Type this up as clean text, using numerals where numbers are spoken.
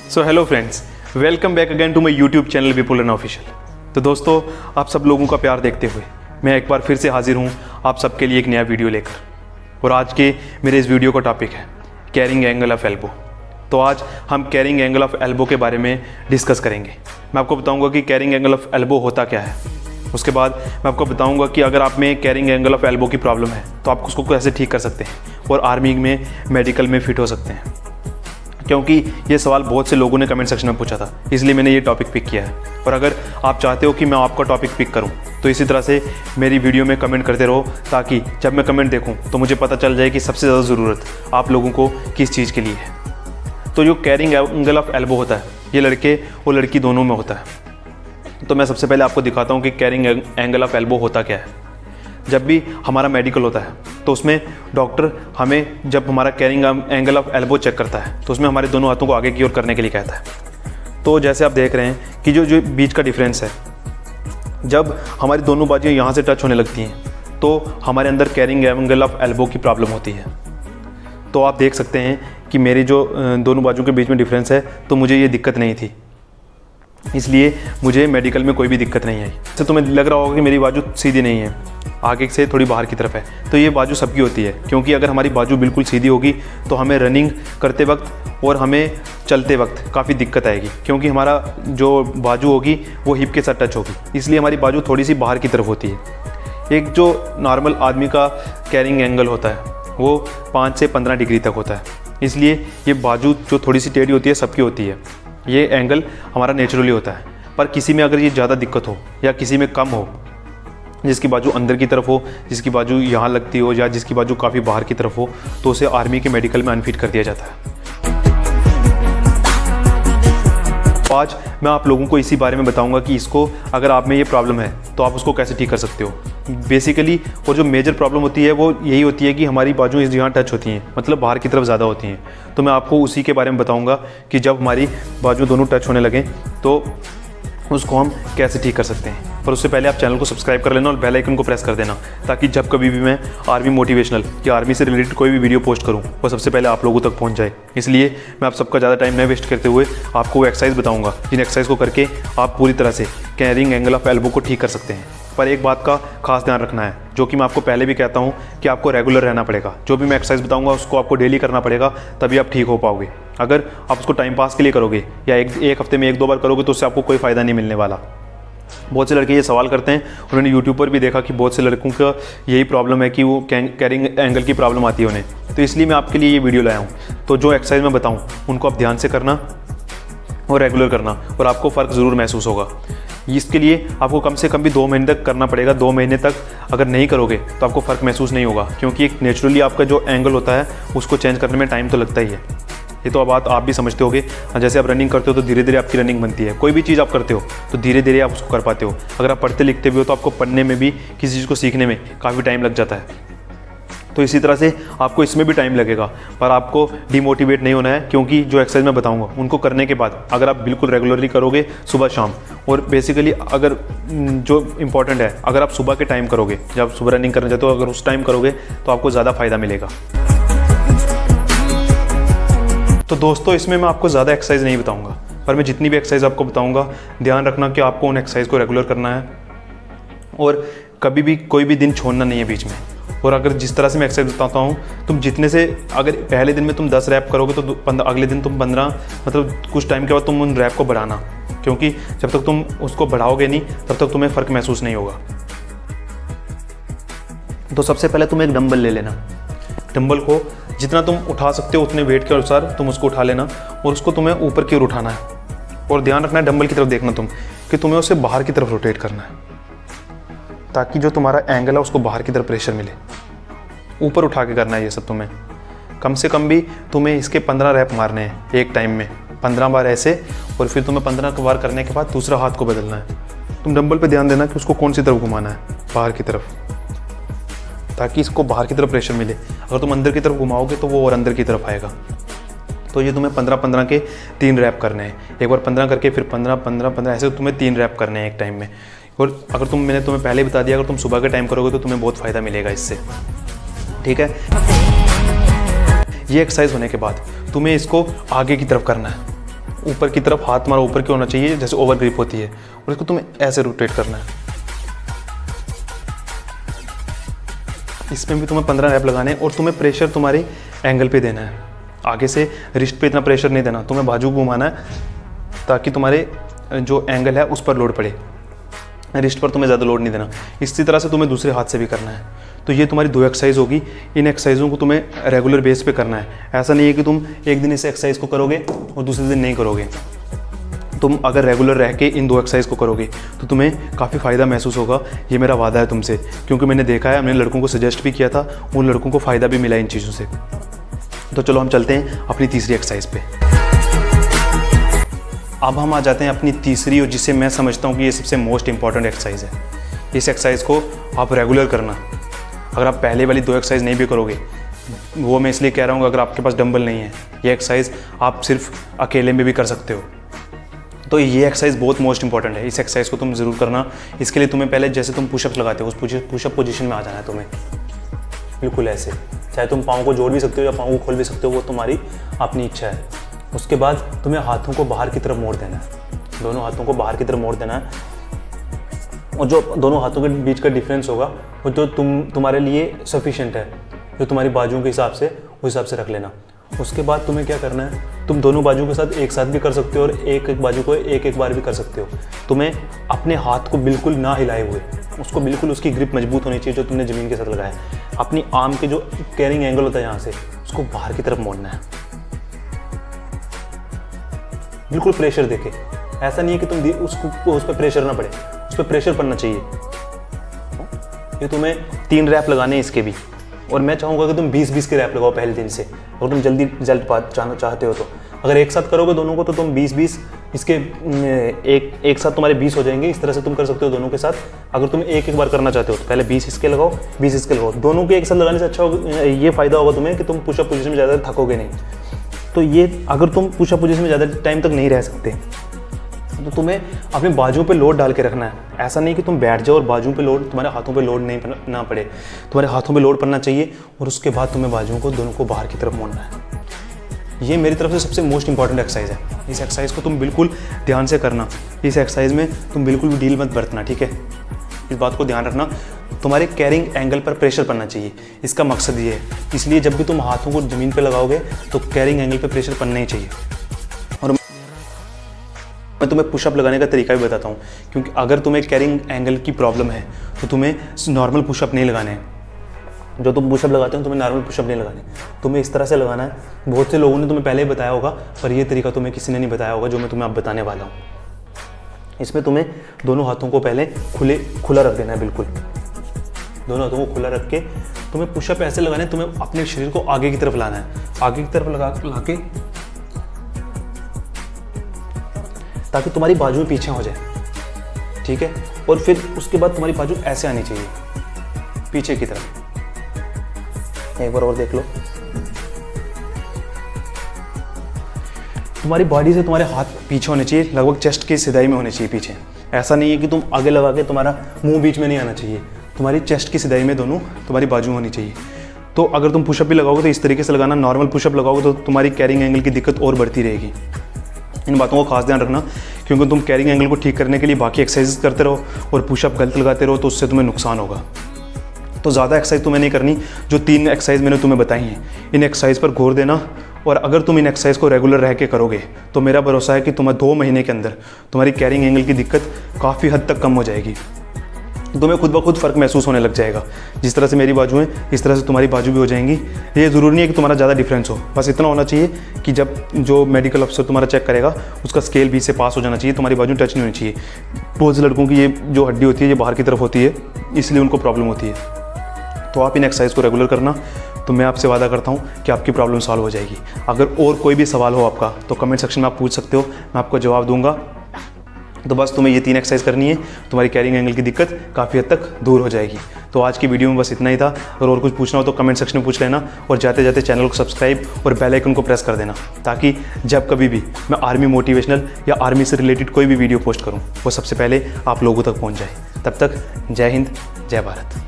So hello friends, welcome back again to my YouTube channel Vipul run official. तो दोस्तों, आप सब लोगों का प्यार देखते हुए मैं एक बार फिर से हाजिर हूँ आप सबके लिए एक नया वीडियो लेकर। और आज के मेरे इस वीडियो का टॉपिक है कैरिंग एंगल ऑफ एल्बो। तो आज हम कैरिंग एंगल ऑफ एल्बो के बारे में डिस्कस करेंगे। मैं आपको बताऊंगा कि कैरिंग एंगल ऑफ एल्बो होता क्या है। उसके बाद मैं आपको बताऊंगा कि अगर आप में कैरिंग एंगल ऑफ एल्बो की प्रॉब्लम है तो आप उसको कैसे ठीक कर सकते हैं और आर्मी में मेडिकल में फिट हो सकते हैं, क्योंकि ये सवाल बहुत से लोगों ने कमेंट सेक्शन में पूछा था, इसलिए मैंने ये टॉपिक पिक किया है। और अगर आप चाहते हो कि मैं आपका टॉपिक पिक करूं तो इसी तरह से मेरी वीडियो में कमेंट करते रहो, ताकि जब मैं कमेंट देखूं तो मुझे पता चल जाए कि सबसे ज़्यादा ज़रूरत आप लोगों को किस चीज़ के लिए है। तो जो कैरिंग एंगल ऑफ एल्बो होता है ये लड़के और लड़की दोनों में होता है। तो मैं सबसे पहले आपको दिखाता हूँ कि कैरिंग एंगल ऑफ एल्बो होता क्या है। जब भी हमारा मेडिकल होता है तो उसमें डॉक्टर हमें जब हमारा carrying angle of elbow check करता है तो उसमें हमारे दोनों हाथों को आगे की ओर करने के लिए कहता है। तो जैसे आप देख रहे हैं कि जो बीच का डिफरेंस है, जब हमारी दोनों बाजुएं यहाँ से टच होने लगती हैं तो हमारे अंदर कैरिंग एंगल ऑफ एल्बो की प्रॉब्लम होती है। तो आप देख सकते हैं कि मेरी जो दोनों बाजुओं के बीच में डिफरेंस है, तो मुझे ये दिक्कत नहीं थी, इसलिए मुझे मेडिकल में कोई भी दिक्कत नहीं आई। तो तुम्हें लग रहा होगा कि मेरी बाजू सीधी नहीं है, आगे से थोड़ी बाहर की तरफ है, तो ये बाजू सबकी होती है, क्योंकि अगर हमारी बाजू बिल्कुल सीधी होगी तो हमें रनिंग करते वक्त और हमें चलते वक्त काफ़ी दिक्कत आएगी, क्योंकि हमारा जो बाजू होगी वो हिप के साथ टच होगी, इसलिए हमारी बाजू थोड़ी सी बाहर की तरफ होती है। एक जो नॉर्मल आदमी का कैरिंग एंगल होता है वो 5 से 15 डिग्री तक होता है, इसलिए ये बाजू जो थोड़ी सी टेढ़ी होती है सबकी होती है। ये एंगल हमारा नेचुरली होता है, पर किसी में अगर ये ज़्यादा दिक्कत हो या किसी में कम हो, जिसकी बाजू अंदर की तरफ हो, जिसकी बाजू यहाँ लगती हो या जिसकी बाजू काफ़ी बाहर की तरफ हो, तो उसे आर्मी के मेडिकल में अनफिट कर दिया जाता है। आज मैं आप लोगों को इसी बारे में बताऊंगा कि इसको अगर आप में ये प्रॉब्लम है तो आप उसको कैसे ठीक कर सकते हो बेसिकली। और जो मेजर प्रॉब्लम होती है वो यही होती है कि हमारी बाजू इस यहाँ टच होती हैं, मतलब बाहर की तरफ ज़्यादा होती हैं। तो मैं आपको उसी के बारे में बताऊंगा कि जब हमारी बाजू दोनों टच होने लगें तो उसको हम कैसे ठीक कर सकते हैं। पर उससे पहले आप चैनल को सब्सक्राइब कर लेना और बेल आइकन को प्रेस कर देना, ताकि जब कभी भी मैं आर्मी मोटिवेशनल या आर्मी से रिलेटेड कोई भी वीडियो पोस्ट करूं वो सबसे पहले आप लोगों तक पहुंच जाए। इसलिए मैं आप सबका ज़्यादा टाइम नहीं वेस्ट करते हुए आपको वो एक्सरसाइज बताऊंगा, जिन एक्सरसाइज को करके आप पूरी तरह से कैरिंग एंगल ऑफ एल्बो को ठीक कर सकते हैं। पर एक बात का खास ध्यान रखना है, जो कि मैं आपको पहले भी कहता हूँ कि आपको रेगुलर रहना पड़ेगा। जो भी मैं एक्सरसाइज बताऊंगा उसको आपको डेली करना पड़ेगा, तभी आप ठीक हो पाओगे। अगर आप उसको टाइम पास के लिए करोगे या एक हफ्ते में 1-2 बार करोगे तो उससे आपको कोई फ़ायदा नहीं मिलने वाला। बहुत से लड़के ये सवाल करते हैं, उन्होंने यूट्यूब पर भी देखा कि बहुत से लड़कों का यही प्रॉब्लम है कि वो कैरिंग एंगल की प्रॉब्लम आती है उन्हें। तो इसलिए मैं आपके लिए ये वीडियो लाया हूँ। तो जो एक्सरसाइज मैं बताऊँ उनको आप ध्यान से करना और रेगुलर करना, और आपको फ़र्क ज़रूर महसूस होगा। इसके लिए आपको कम से कम भी 2 महीने तक करना पड़ेगा। 2 महीने तक अगर नहीं करोगे तो आपको फ़र्क महसूस नहीं होगा, क्योंकि एक नेचुरली आपका जो एंगल होता है उसको चेंज करने में टाइम तो लगता ही है। ये तो बात आप भी समझते होगे। जैसे आप रनिंग करते हो तो धीरे धीरे आपकी रनिंग बनती है, कोई भी चीज़ आप करते हो तो धीरे धीरे आप उसको कर पाते हो। अगर आप पढ़ते लिखते भी हो तो आपको पढ़ने में भी, किसी चीज़ को सीखने में काफ़ी टाइम लग जाता है। तो इसी तरह से आपको इसमें भी टाइम लगेगा, पर आपको डिमोटिवेट नहीं होना है, क्योंकि जो एक्सरसाइज मैं बताऊंगा उनको करने के बाद अगर आप बिल्कुल रेगुलरली करोगे सुबह शाम, और बेसिकली अगर जो इम्पॉर्टेंट है, अगर आप सुबह के टाइम करोगे, जब सुबह रनिंग करने जाते हो, अगर उस टाइम करोगे तो आपको ज़्यादा फ़ायदा मिलेगा। तो दोस्तों, इसमें मैं आपको ज़्यादा एक्सरसाइज नहीं बताऊँगा, पर मैं जितनी भी एक्सरसाइज आपको बताऊँगा ध्यान रखना कि आपको उन एक्सरसाइज को रेगुलर करना है और कभी भी कोई भी दिन छोड़ना नहीं है बीच में। और अगर जिस तरह से मैं एक्सरसाइज बताता हूँ, तुम जितने से, अगर पहले दिन में तुम 10 रैप करोगे तो अगले दिन तुम 15, मतलब कुछ टाइम के बाद तुम उन रैप को बढ़ाना, क्योंकि जब तक तुम उसको बढ़ाओगे नहीं तब तक तुम्हें फ़र्क महसूस नहीं होगा। तो सबसे पहले तुम एक डंबल ले लेना। डंबल को जितना तुम उठा सकते हो उतने वेट के अनुसार तुम उसको उठा लेना, और उसको तुम्हें ऊपर की ओर उठाना है। और ध्यान रखना है डंबल की तरफ देखना तुम, कि तुम्हें उसे बाहर की तरफ रोटेट करना है, ताकि जो तुम्हारा एंगल है उसको बाहर की तरफ प्रेशर मिले। ऊपर उठा के करना है ये सब तुम्हें। कम से कम भी तुम्हें इसके 15 रैप मारने हैं एक टाइम में, 15 बार ऐसे, और फिर तुम्हें 15 बार करने के बाद दूसरा हाथ को बदलना है। तुम डंबल पे ध्यान देना कि उसको कौन सी तरफ घुमाना है, बाहर की तरफ, ताकि इसको बाहर की तरफ प्रेशर मिले। अगर तुम अंदर की तरफ घुमाओगे तो वो और अंदर की तरफ आएगा। तो ये तुम्हें 15-15 के 3 रैप करने हैं। एक बार 15 करके फिर 15-15-15 ऐसे तुम्हें 3 रैप करने हैं एक टाइम में। और अगर मैंने तुम्हें पहले बता दिया, अगर तुम सुबह के टाइम करोगे तो तुम्हें बहुत फ़ायदा मिलेगा इससे, ठीक है। ये एक्सरसाइज होने के बाद तुम्हें इसको आगे की तरफ करना है। ऊपर की तरफ हाथ तुम्हारा ऊपर की होना चाहिए जैसे ओवर ग्रिप होती है, और इसको तुम्हें ऐसे रोटेट करना है। इसमें भी तुम्हें 15 रैप लगाने हैं और तुम्हें प्रेशर तुम्हारे एंगल पे देना है। आगे से रिस्ट पे इतना प्रेशर नहीं देना, तुम्हें बाजू घुमाना है ताकि तुम्हारे जो एंगल है उस पर लोड पड़े, रिस्ट पर तुम्हें ज़्यादा लोड नहीं देना। इसी तरह से तुम्हें दूसरे हाथ से भी करना है। तो ये तुम्हारी 2 एक्सरसाइज होगी। इन एक्सरसाइजों को तुम्हें रेगुलर बेस पे करना है। ऐसा नहीं है कि तुम एक दिन इस एक्सरसाइज को करोगे और दूसरे दिन नहीं करोगे। तुम अगर रेगुलर रह के इन 2 एक्सरसाइज को करोगे तो तुम्हें काफ़ी फ़ायदा महसूस होगा। ये मेरा वादा है तुमसे, क्योंकि मैंने देखा है, मैंने लड़कों को सजेस्ट भी किया था, उन लड़कों को फ़ायदा भी मिला इन चीज़ों से। तो चलो हम चलते हैं अपनी तीसरी एक्सरसाइज पे। अब हम आ जाते हैं अपनी तीसरी, और जिसे मैं समझता हूँ कि ये सबसे मोस्ट इंपॉर्टेंट एक्सरसाइज है। इस एक्सरसाइज को आप रेगुलर करना। अगर आप पहले वाली 2 एक्सरसाइज नहीं भी करोगे, वो मैं इसलिए कह रहा हूँ अगर आपके पास डंबल नहीं है, ये एक्सरसाइज आप सिर्फ अकेले में भी कर सकते हो। तो ये एक्सरसाइज बहुत मोस्ट इंपॉर्टेंट है। इस एक्सरसाइज को तुम ज़रूर करना। इसके लिए तुम्हें पहले जैसे तुम पुशअप्स लगाते हो उस पुशअप पोजीशन में आ जाना है तुम्हें, बिल्कुल ऐसे। चाहे तुम पाँव को जोड़ भी सकते हो या पाँव को खोल भी सकते हो, वो तुम्हारी अपनी इच्छा है। उसके बाद तुम्हें हाथों को बाहर की तरफ मोड़ देना है, दोनों हाथों को बाहर की तरफ मोड़ देना है। और जो दोनों हाथों के बीच का डिफरेंस होगा वो जो तुम्हारे लिए सफिशिएंट है, जो तुम्हारी बाजुओं के हिसाब से, उस हिसाब से रख लेना। उसके बाद तुम्हें क्या करना है, तुम दोनों बाजू के साथ एक साथ भी कर सकते हो और एक एक बाजू को एक बार भी कर सकते हो। तुम्हें अपने हाथ को बिल्कुल ना हिलाए हुए, उसको बिल्कुल उसकी ग्रिप मजबूत होनी चाहिए जो तुमने ज़मीन के साथ लगाया है। अपनी आर्म के जो कैरिंग एंगल होता है यहाँ से, उसको बाहर की तरफ मोड़ना है, बिल्कुल प्रेशर देके। ऐसा नहीं है कि तुम उसको उस पर प्रेशर ना पड़े, उस पर प्रेशर पड़ना चाहिए। ये तुम्हें 3 रैप लगाने हैं इसके भी, और मैं चाहूँगा कि तुम 20-20 के रैप लगाओ पहले दिन से, अगर तुम जल्दी रिजल्ट चाहते हो तो। अगर एक साथ करोगे दोनों को तो तुम 20-20 इसके एक साथ तुम्हारे 20 हो जाएंगे। इस तरह से तुम कर सकते हो दोनों के साथ। अगर तुम एक बार करना चाहते हो तो पहले 20 इसके लगाओ, 20 इसके लगाओ। दोनों के एक साथ लगाने से अच्छा होगा, ये फ़ायदा होगा तुम्हें कि तुम पुशअप पोजीशन में ज़्यादा थकोगे नहीं। तो ये अगर तुम पुशअप पोजीशन में ज़्यादा टाइम तक नहीं रह सकते तो तुम्हें अपने बाजुओं पे लोड डाल के रखना है। ऐसा नहीं कि तुम बैठ जाओ और बाजुओं पे लोड, तुम्हारे हाथों पे लोड नहीं ना पड़े, तुम्हारे हाथों पे लोड पड़ना चाहिए। और उसके बाद तुम्हें बाजुओं को दोनों को बाहर की तरफ मोड़ना है। ये मेरी तरफ से सबसे मोस्ट इंपॉर्टेंट एक्सरसाइज है। इस एक्सरसाइज को तुम बिल्कुल ध्यान से करना। इस एक्सरसाइज में तुम बिल्कुल भी ढील मत बरतना, ठीक है। इस बात को ध्यान रखना, तुम्हारे कैरिंग एंगल पर प्रेशर पड़ना चाहिए, इसका मकसद ये है। इसलिए जब भी तुम हाथों को ज़मीन पर लगाओगे तो कैरिंग एंगल पर प्रेशर पड़ना ही चाहिए। और मैं तुम्हें पुशअप लगाने का तरीका भी बताता हूँ, क्योंकि अगर तुम्हें कैरिंग एंगल की प्रॉब्लम है तो तुम्हें नॉर्मल पुशअप नहीं लगाने हैं। जो तुम पुशअप लगाते हो तुम्हें नॉर्मल पुशअप नहीं लगाने, तुम्हें इस तरह से लगाना है। बहुत से लोगों ने तुम्हें पहले ही बताया होगा, पर यह तरीका तुम्हें किसी ने नहीं बताया होगा जो मैं तुम्हें अब बताने वाला हूँ। इसमें तुम्हें दोनों हाथों को पहले खुला रख देना है, बिल्कुल दोनों हाथों को खुला रख के तुम्हें पुशअप ऐसे लगाने हैं। तुम्हें अपने शरीर को आगे की तरफ लाना है, आगे की तरफ ला के ताकि तुम्हारी बाजू पीछे हो जाए, ठीक है। और फिर उसके बाद तुम्हारी बाजू ऐसे आनी चाहिए पीछे की तरफ। एक बार और देख लो, तुम्हारी बॉडी से तुम्हारे हाथ पीछे होने चाहिए, लगभग चेस्ट की सिधाई में होने चाहिए पीछे। ऐसा नहीं है कि तुम आगे लगा के तुम्हारा मुंह बीच में नहीं आना चाहिए, तुम्हारी चेस्ट की सिधाई में दोनों तुम्हारी बाजू होनी चाहिए। तो अगर तुम पुशअप भी लगाओगे तो इस तरीके से लगाना। नॉर्मल पुशअप लगाओगे तो तुम्हारी कैरिंग एंगल की दिक्कत और बढ़ती रहेगी। इन बातों को खास ध्यान रखना, क्योंकि तुम कैरिंग एंगल को ठीक करने के लिए बाकी एक्सरसाइज करते रहो और पुशअप गलत लगाते रहो तो उससे तुम्हें नुकसान होगा। तो ज़्यादा एक्सरसाइज तुम्हें नहीं करनी। जो 3 एक्सरसाइज मैंने तुम्हें बताई हैं, इन एक्सरसाइज पर गौर देना। और अगर तुम इन एक्सरसाइज को रेगुलर रह के करोगे तो मेरा भरोसा है कि तुम्हें 2 महीने के अंदर तुम्हारी कैरिंग एंगल की दिक्कत काफ़ी हद तक कम हो जाएगी। तुम्हें खुद ब खुद फ़र्क महसूस होने लग जाएगा। जिस तरह से मेरी बाजू है इस तरह से तुम्हारी बाजू भी हो जाएंगी। ये ज़रूरी नहीं है कि तुम्हारा ज़्यादा डिफरेंस हो, बस इतना होना चाहिए कि जब जो मेडिकल अफसर तुम्हारा चेक करेगा उसका स्केल 20 से पास हो जाना चाहिए, तुम्हारी बाजू टच नहीं होनी चाहिए। बहुत से लड़कों की ये जो हड्डी होती है ये बाहर की तरफ होती है, इसलिए उनको प्रॉब्लम होती है। तो आप इन एक्सरसाइज को रेगुलर करना, तो मैं आपसे वादा करता हूँ कि आपकी प्रॉब्लम सॉल्व हो जाएगी। अगर और कोई भी सवाल हो आपका तो कमेंट सेक्शन में आप पूछ सकते हो, मैं आपको जवाब दूंगा। तो बस तुम्हें ये 3 एक्सरसाइज करनी है, तुम्हारी कैरिंग एंगल की दिक्कत काफ़ी हद तक दूर हो जाएगी। तो आज की वीडियो में बस इतना ही था। और कुछ पूछना हो तो कमेंट सेक्शन में पूछ लेना, और जाते जाते चैनल को सब्सक्राइब और बेल आइकन को प्रेस कर देना, ताकि जब कभी भी मैं आर्मी मोटिवेशनल या आर्मी से रिलेटेड कोई भी वीडियो पोस्ट करूँ वो सबसे पहले आप लोगों तक पहुँच जाए। तब तक जय हिंद, जय भारत।